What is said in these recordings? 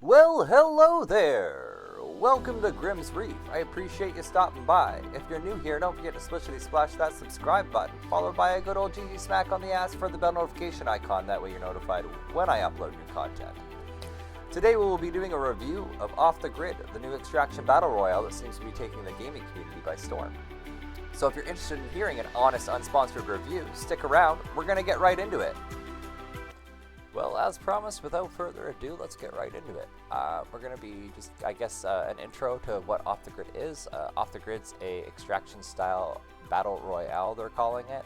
Well, hello there! Welcome to Grimm's Reef. I appreciate you stopping by. If you're new here, don't forget to splishily splash that subscribe button, followed by a good old GG smack on the ass for the bell notification icon. That way you're notified when I upload new content. Today we will be doing a review of Off the Grid, the new extraction battle royale that seems to be taking the gaming community by storm. So if you're interested in hearing an honest, unsponsored review, stick around. We're going to get right into it. Well, as promised, without further ado, let's get right into it. We're going to be just, an intro to what Off the Grid is. Off the Grid's a extraction-style battle royale, they're calling it.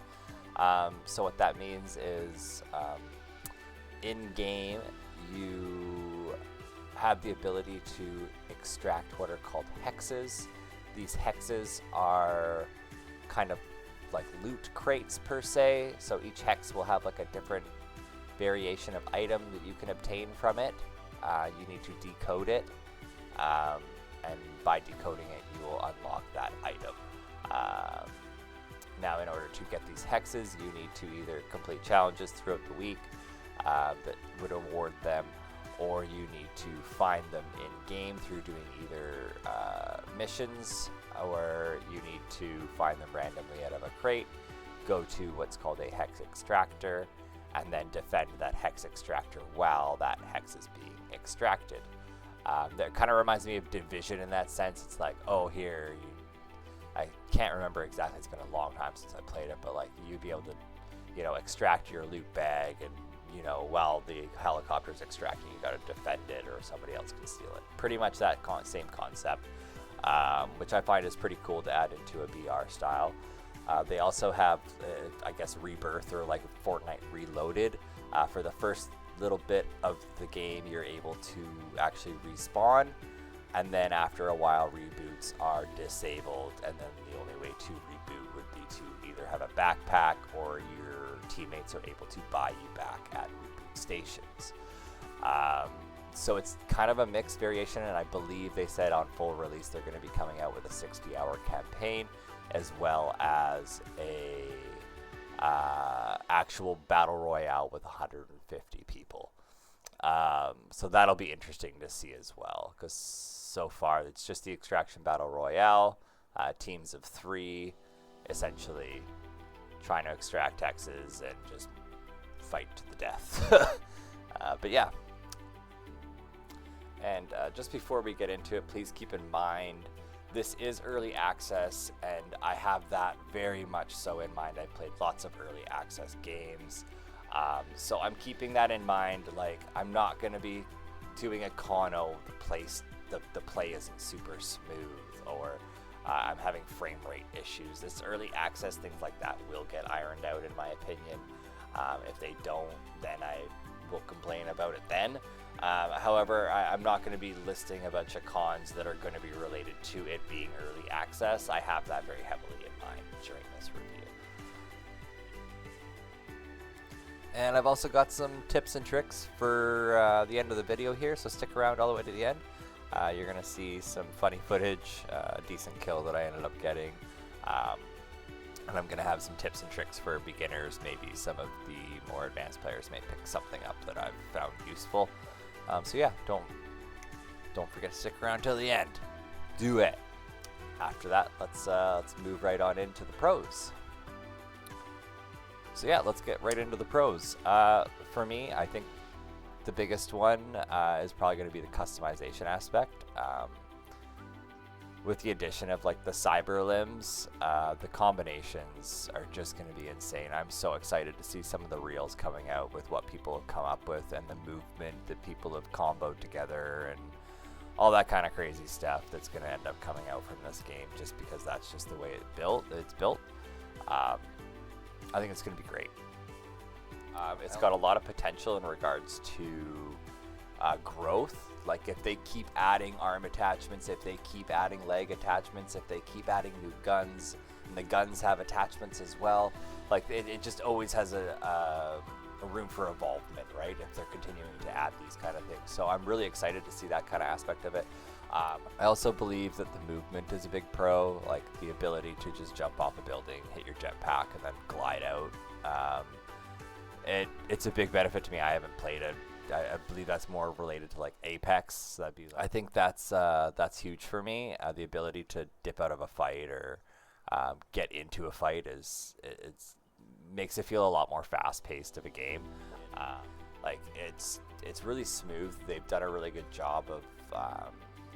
So what that means is, in-game, you have the ability to extract what are called hexes. These hexes are kind of like loot crates, per se. So each hex will have like a different variation of item that you can obtain from it. You need to decode it, and by decoding it you will unlock that item. Now in order to get these hexes, you need to either complete challenges throughout the week that would award them, or you need to find them in game through doing either missions, or you need to find them randomly out of a crate, go to what's called a hex extractor, and then defend that hex extractor while that hex is being extracted. That kind of reminds me of Division in that sense. It's like, oh, I can't remember exactly, it's been a long time since I played it, but like you'd be able to, extract your loot bag, and while the helicopter's extracting, you gotta defend it or somebody else can steal it. Pretty much that same concept, which I find is pretty cool to add into a BR style. They also have, Rebirth, or like Fortnite Reloaded. For the first little bit of the game, you're able to actually respawn, and then after a while, reboots are disabled, and then the only way to reboot would be to either have a backpack, or your teammates are able to buy you back at reboot stations. So it's kind of a mixed variation, and I believe they said on full release they're going to be coming out with a 60-hour campaign, as well as a actual battle royale with 150 people. So that'll be interesting to see as well, because so far it's just the extraction battle royale, teams of 3, essentially trying to extract hexes and just fight to the death. But yeah. And just before we get into it, please keep in mind, this is early access, and I have that very much so in mind. I've played lots of early access games, so I'm keeping that in mind. Like, I'm not going to be doing a Kano, the play isn't super smooth, or I'm having frame rate issues. This early access, things like that will get ironed out, in my opinion. If they don't, then I will complain about it then. However, I'm not going to be listing a bunch of cons that are going to be related to it being early access. I have that very heavily in mind during this review. And I've also got some tips and tricks for the end of the video here, so stick around all the way to the end. You're going to see some funny footage, a decent kill that I ended up getting, and I'm going to have some tips and tricks for beginners. Maybe some of the more advanced players may pick something up that I've found useful. So yeah, don't forget to stick around till the end. Do it. After that, let's move right on into the pros. So yeah, let's get right into the pros. For me, I think the biggest one is probably going to be the customization aspect. With the addition of like the cyber limbs, the combinations are just going to be insane. I'm so excited to see some of the reels coming out with what people have come up with, and the movement that people have comboed together, and all that kind of crazy stuff that's going to end up coming out from this game, just because that's just the way it's built. I think it's going to be great. It's got a lot of potential in regards to growth. Like, if they keep adding arm attachments, if they keep adding leg attachments, if they keep adding new guns, and the guns have attachments as well, like it just always has a room for involvement, right? If they're continuing to add these kind of things. So I'm really excited to see that kind of aspect of it. I also believe that the movement is a big pro, like the ability to just jump off a building, hit your jetpack, and then glide out. It's a big benefit to me. I haven't played a I believe that's more related to like Apex. So that'd be. I think that's huge for me. The ability to dip out of a fight or get into a fight it's makes it feel a lot more fast paced of a game. Like it's really smooth. They've done a really good job of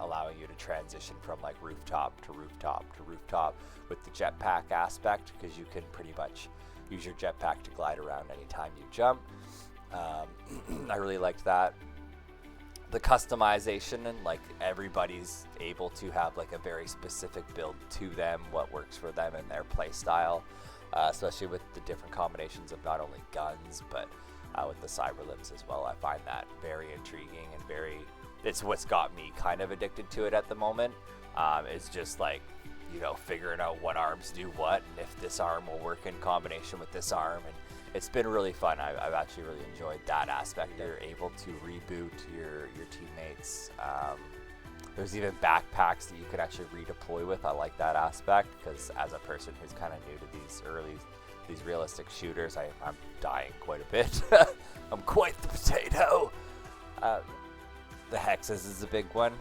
allowing you to transition from like rooftop to rooftop to rooftop with the jetpack aspect, because you can pretty much use your jetpack to glide around anytime you jump. I really liked that. The customization, and like everybody's able to have like a very specific build to them, what works for them and their play style, especially with the different combinations of not only guns but with the cyber limbs as well. I find that very intriguing and it's what's got me kind of addicted to it at the moment. It's just like, you know, figuring out what arms do what and if this arm will work in combination with this arm, and it's been really fun. I've actually really enjoyed that aspect. You're able to reboot your teammates. There's even backpacks that you can actually redeploy with. I like that aspect, because as a person who's kind of new to these realistic shooters, I'm dying quite a bit. I'm quite the potato. The hexes is a big one.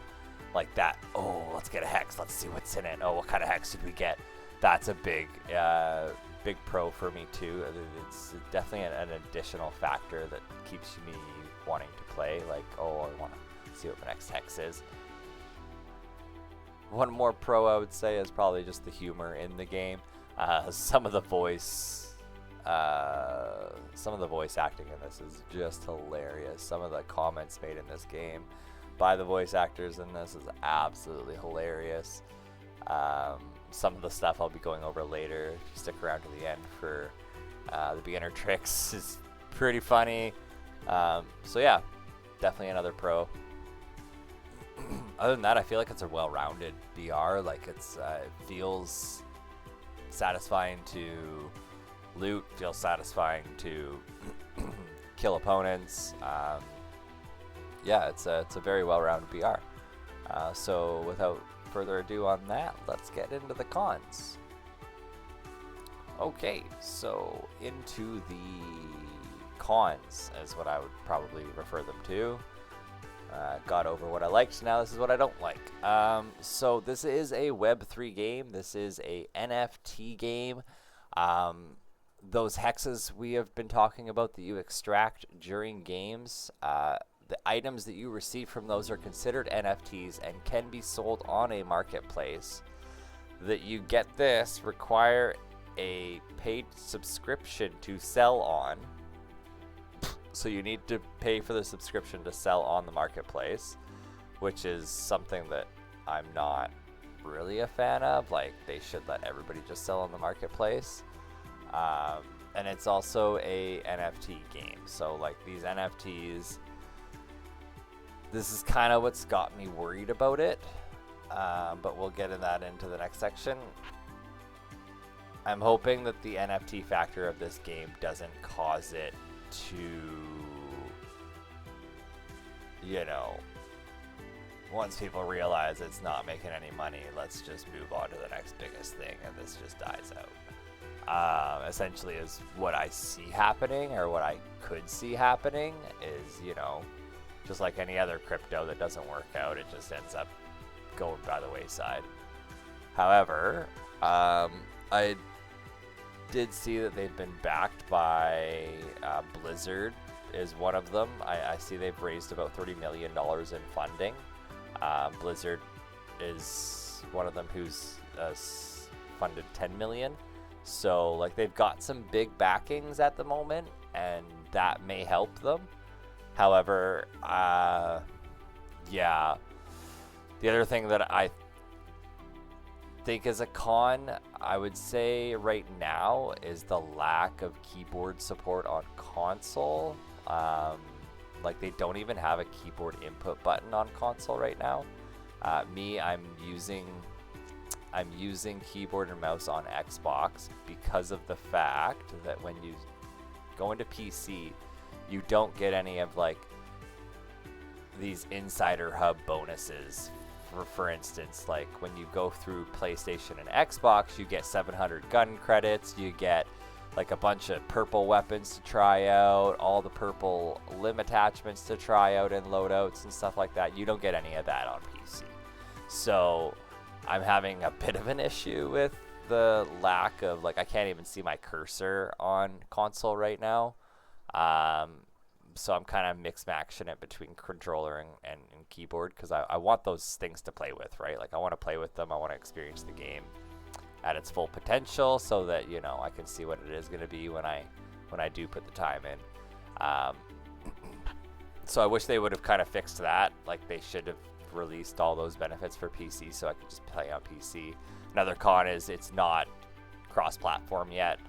Like that, oh, let's get a hex. Let's see what's in it. Oh, what kind of hex did we get? That's a big pro for me too. It's definitely an additional factor that keeps me wanting to play. Like, oh, I want to see what my next hex is. One more pro I would say is probably just the humor in the game. Some of the voice acting in this is just hilarious. Some of the comments made in this game by the voice actors in this is absolutely hilarious. Some of the stuff I'll be going over later. Stick around to the end for the beginner tricks. Is pretty funny. So yeah, definitely another pro. Other than that, I feel like it's a well-rounded BR. Like it feels satisfying to loot, feels satisfying to kill opponents. Yeah, it's a very well-rounded BR. So without further ado on that, let's get into the cons. Okay, so into the cons is what I would probably refer them to. Got over what I liked, now this is what I don't like. So this is a Web3 game. This is a NFT game. Those hexes we have been talking about that you extract during games, the items that you receive from those are considered NFTs and can be sold on a marketplace. That you get this require a paid subscription to sell on. So you need to pay for the subscription to sell on the marketplace, which is something that I'm not really a fan of. Like, they should let everybody just sell on the marketplace. And it's also a NFT game. So like these NFTs, this is kind of what's got me worried about it. But we'll get into the next section. I'm hoping that the NFT factor of this game doesn't cause it to, you know, once people realize it's not making any money, let's just move on to the next biggest thing and this just dies out. Essentially is what I see happening, or what I could see happening is, you know, just like any other crypto that doesn't work out, it just ends up going by the wayside. However, I did see that they've been backed by Blizzard is one of them. I see they've raised about $30 million in funding. Blizzard is one of them who's funded $10 million. So like they've got some big backings at the moment, and that may help them. However, yeah, the other thing that I think is a con, I would say right now, is the lack of keyboard support on console. Like they don't even have a keyboard input button on console right now. I'm using keyboard and mouse on Xbox because of the fact that when you go into PC, you don't get any of like these Insider Hub bonuses. For instance, like when you go through PlayStation and Xbox, you get 700 gun credits, you get like a bunch of purple weapons to try out, all the purple limb attachments to try out and loadouts and stuff like that. You don't get any of that on PC. So I'm having a bit of an issue with the lack of, like, I can't even see my cursor on console right now. So I'm kind of mix-matching it between controller and keyboard, because I want those things to play with, right? Like, I want to play with them. I want to experience the game at its full potential, so that, you know, I can see what it is going to be when I do put the time in. So I wish they would have kind of fixed that. Like, they should have released all those benefits for PC so I could just play on PC. Another con is it's not cross-platform yet,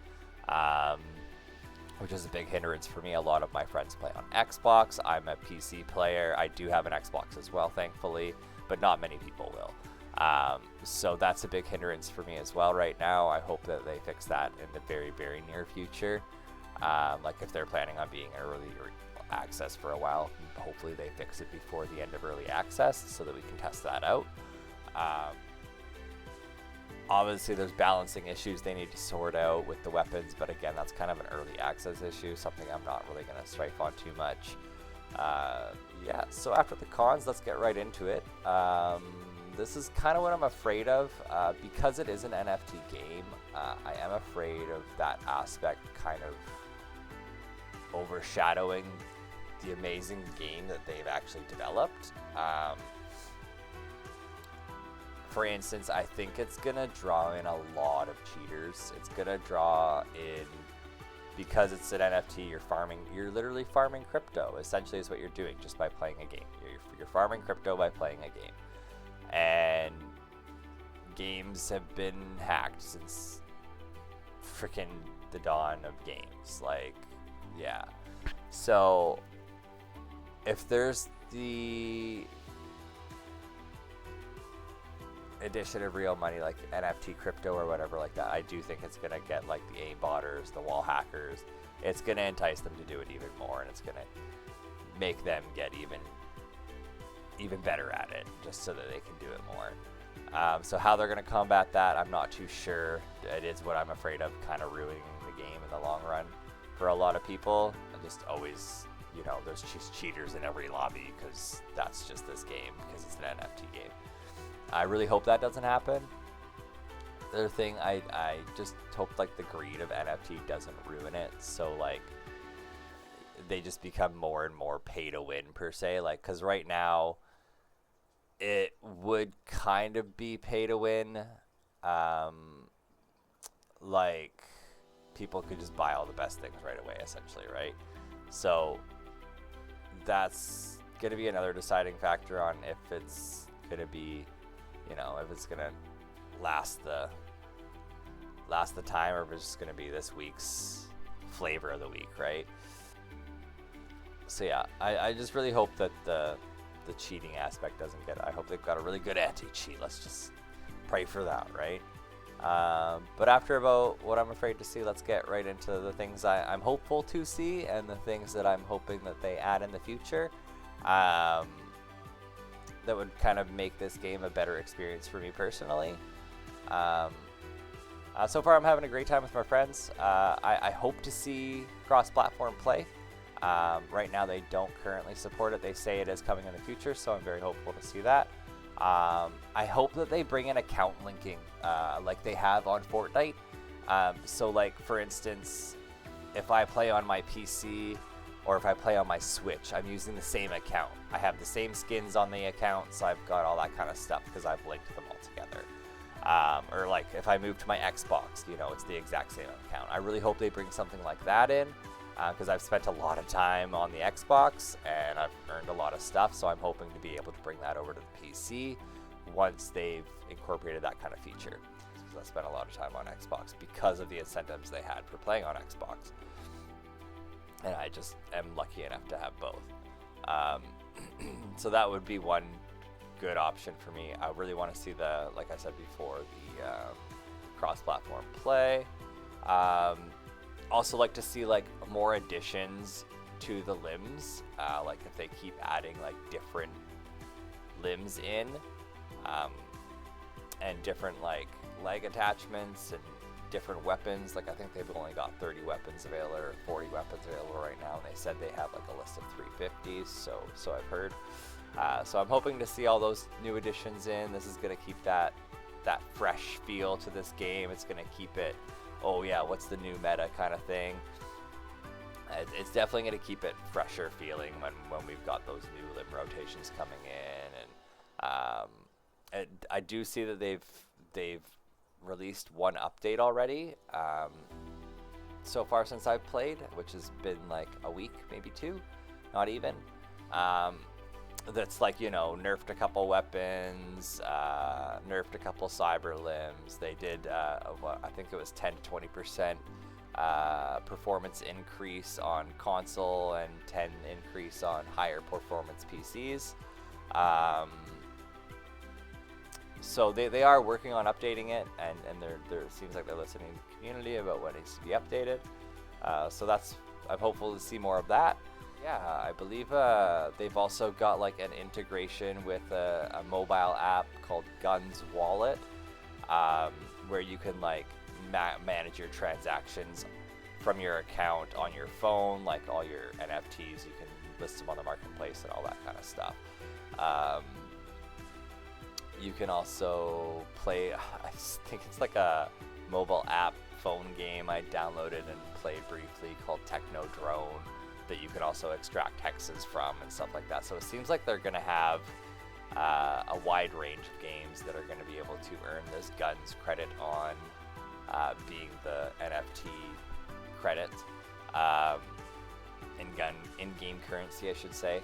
which is a big hindrance for me. A lot of my friends play on Xbox. I'm a PC player. I do have an Xbox as well, thankfully, but not many people will. So that's a big hindrance for me as well right now. I hope that they fix that in the very, very near future. Like, if they're planning on being early access for a while, hopefully they fix it before the end of early access so that we can test that out. Obviously, there's balancing issues they need to sort out with the weapons, but again, that's kind of an early access issue, something I'm not really going to strife on too much. Yeah, so after the cons, let's get right into it. This is kind of what I'm afraid of. Because it is an NFT game, I am afraid of that aspect kind of overshadowing the amazing game that they've actually developed. For instance, I think it's going to draw in a lot of cheaters. It's going to draw in, because it's an NFT, you're literally farming crypto, essentially is what you're doing just by playing a game. You're farming crypto by playing a game. And games have been hacked since freaking the dawn of games. Like, yeah. So if there's the addition of real money, like NFT crypto or whatever like that, I do think it's going to get, like, the aimbotters, the wall hackers, it's going to entice them to do it even more, and it's going to make them get even better at it, just so that they can do it more. So how they're going to combat that, I'm not too sure. It is what I'm afraid of, kind of ruining the game in the long run for a lot of people. I just always, you know, there's just cheaters in every lobby, because that's just this game, because it's an NFT game. I really hope that doesn't happen. The other thing, I just hope, like, the greed of NFT doesn't ruin it, so, like, they just become more and more pay to win, per se. Like, because right now it would kind of be pay to win. Like, people could just buy all the best things right away, essentially, right? So that's going to be another deciding factor on if it's going to be, you know, if it's going to last the time, or if it's just going to be this week's flavor of the week, right? So yeah, I just really hope that the cheating aspect doesn't get it. I hope they've got a really good anti-cheat. Let's just pray for that, right? But after about what I'm afraid to see, let's get right into the things I'm hopeful to see, and the things that I'm hoping that they add in the future that would kind of make this game a better experience for me personally. So far, I'm having a great time with my friends. I hope to see cross-platform play. Right now, they don't currently support it. They say it is coming in the future, so I'm very hopeful to see that. I hope that they bring in account linking like they have on Fortnite. So, like, for instance, if I play on my PC or if I play on my Switch, I'm using the same account. I have the same skins on the account, so I've got all that kind of stuff because I've linked them all together. Or, like, if I move to my Xbox, you know, it's the exact same account. I really hope they bring something like that in, because I've spent a lot of time on the Xbox and I've earned a lot of stuff, so I'm hoping to be able to bring that over to the PC once they've incorporated that kind of feature. Because I spent a lot of time on Xbox because of the incentives they had for playing on Xbox. And I just am lucky enough to have both. So that would be one good option for me. I really want to see like I said before, the cross-platform play. Also like to see, like, more additions to the limbs, like if they keep adding, like, different limbs in, and different, like, leg attachments and different weapons. Like I think they've only got 30 weapons available or 40 weapons available right now, and they said they have like a list of 350s. So I've heard. So I'm hoping to see all those new additions in. This is gonna keep that fresh feel to this game. It's gonna keep it, oh yeah, what's the new meta kind of thing. It's definitely going to keep it fresher feeling when we've got those new limb rotations coming in, and I do see that they've released one update already so far since I've played, which has been like a week, maybe two, not even. That's like, you know, nerfed a couple weapons, nerfed a couple cyber limbs. They did I think it was 10 to 20% performance increase on console and 10 increase on higher performance PCs. So they are working on updating it, and there seems like they're listening to the community about what needs to be updated. So I'm hopeful to see more of that. Yeah, I believe they've also got like an integration with a mobile app called Guns Wallet, where you can like manage your transactions from your account on your phone, like all your NFTs, you can list them on the marketplace and all that kind of stuff. You can also play, I think it's like a mobile app phone game I downloaded and played briefly called Techno Drone that you can also extract hexes from and stuff like that. So it seems like they're going to have a wide range of games that are going to be able to earn this guns credit on being the NFT credit, in-game currency, I should say.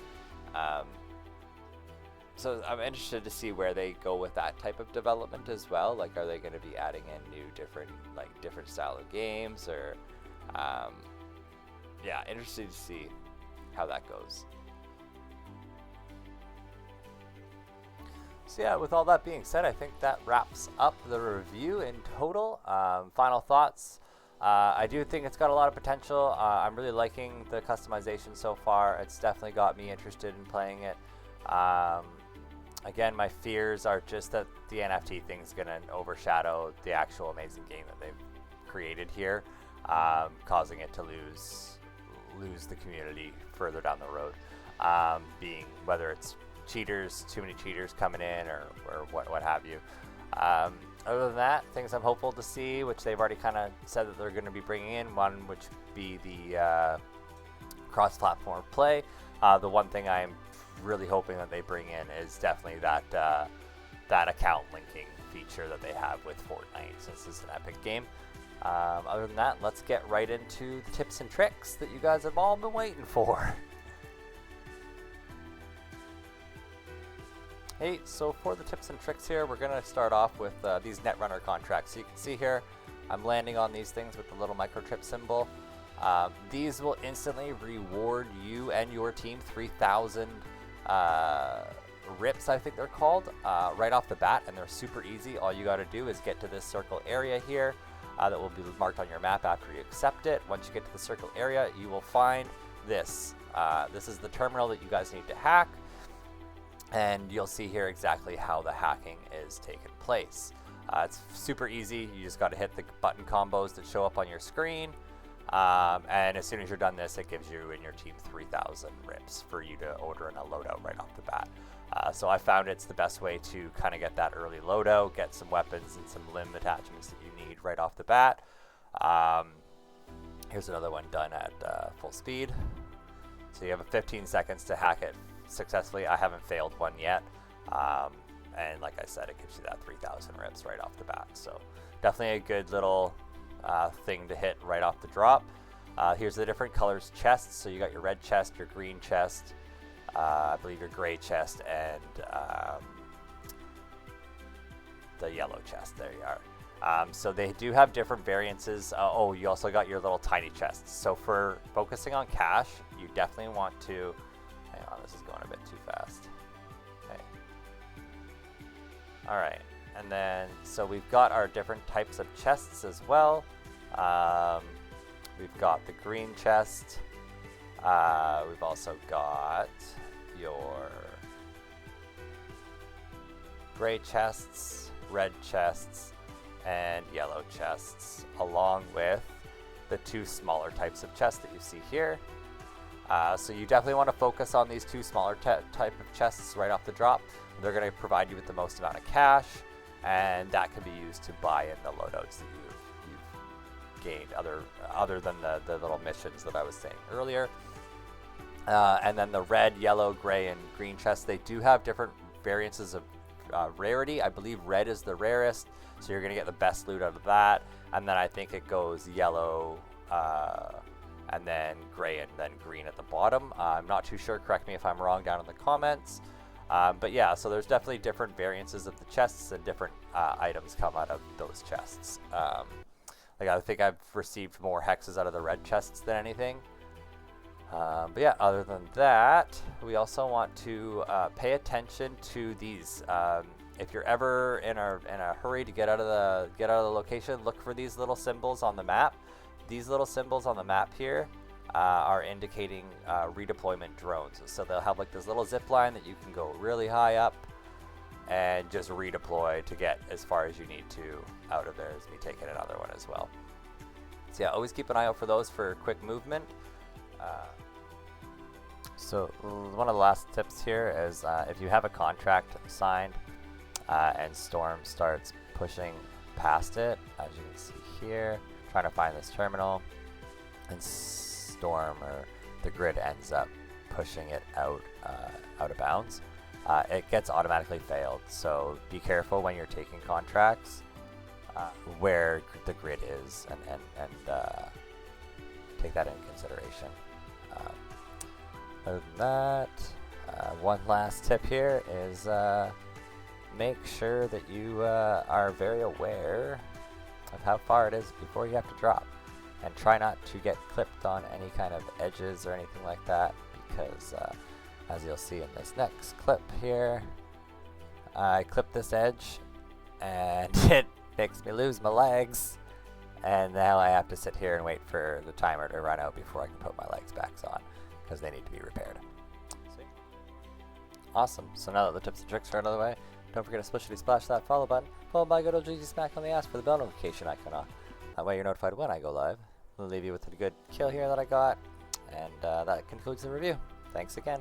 So I'm interested to see where they go with that type of development as well. Like, are they going to be adding in new different style of games, or yeah, interested to see how that goes. So yeah, with all that being said, I think that wraps up the review in total. Final thoughts. I do think it's got a lot of potential. I'm really liking the customization so far. It's definitely got me interested in playing it. Again, my fears are just that the NFT thing is going to overshadow the actual amazing game that they've created here, causing it to lose the community further down the road. Being whether it's cheaters, too many cheaters coming in, or what have you. Other than that, things I'm hopeful to see, which they've already kind of said that they're going to be bringing in, one which be the cross-platform play. The one thing I'm really hoping that they bring in is definitely that account linking feature that they have with Fortnite, since it's an Epic game. Other than that, let's get right into the tips and tricks that you guys have all been waiting for. Hey, so for the tips and tricks here, we're going to start off with these Netrunner contracts. So you can see here, I'm landing on these things with the little microchip symbol. These will instantly reward you and your team 3,000 rips, I think they're called, right off the bat, and they're super easy. All you got to do is get to this circle area here that will be marked on your map after you accept it. Once you get to the circle area, you will find this. This is the terminal that you guys need to hack, and you'll see here exactly how the hacking is taking place. It's super easy. You just got to hit the button combos that show up on your screen. And as soon as you're done this, it gives you and your team 3,000 rips for you to order in a loadout right off the bat. So I found it's the best way to kind of get that early loadout, get some weapons and some limb attachments that you need right off the bat. Here's another one done at full speed. So you have 15 seconds to hack it successfully. I haven't failed one yet. And like I said, it gives you that 3,000 rips right off the bat. So definitely a good little thing to hit right off the drop. Here's the different colors chests. So you got your red chest, your green chest, I believe your gray chest, and the yellow chest. There you are. So they do have different variances. Oh, you also got your little tiny chests. So for focusing on cash, you definitely want to, hang on, this is going a bit too fast. Okay. All right. And then, so we've got our different types of chests as well. We've got the green chest. We've also got your gray chests, red chests, and yellow chests, along with the 2 smaller types of chests that you see here. So you definitely want to focus on these 2 smaller type of chests right off the drop. They're going to provide you with the most amount of cash, and that can be used to buy in the loadouts that you've gained, other than the little missions that I was saying earlier. And then the red, yellow, gray, and green chests, they do have different variances of rarity. I believe red is the rarest, so you're going to get the best loot out of that. And then I think it goes yellow, and then gray, and then green at the bottom. I'm not too sure. Correct me if I'm wrong down in the comments. But yeah, so there's definitely different variances of the chests, and different items come out of those chests. Like I think I've received more hexes out of the red chests than anything. But yeah, other than that, we also want to pay attention to these. If you're ever in a hurry to get out of the location, look for these little symbols on the map. These little symbols on the map here are indicating redeployment drones. So they'll have like this little zip line that you can go really high up and just redeploy to get as far as you need to out of there. As me taking another one as well. So yeah, always keep an eye out for those for quick movement. So one of the last tips here is if you have a contract signed and Storm starts pushing past it, as you can see here, trying to find this terminal, and Storm or the grid ends up pushing it out of bounds, it gets automatically failed. So be careful when you're taking contracts where the grid is, and take that into consideration. Other than that, one last tip here is make sure that you are very aware of how far it is before you have to drop, and try not to get clipped on any kind of edges or anything like that, because as you'll see in this next clip here, I clipped this edge and it makes me lose my legs, and now I have to sit here and wait for the timer to run out before I can put my legs back on, because they need to be repaired. Sweet. Awesome. So now that the tips and tricks are out of the way, don't forget to splishity splash that follow button, followed by a good old GG smack on the ass for the bell notification icon on. That way you're notified when I go live. We'll leave you with a good kill here that I got, and that concludes the review. Thanks again.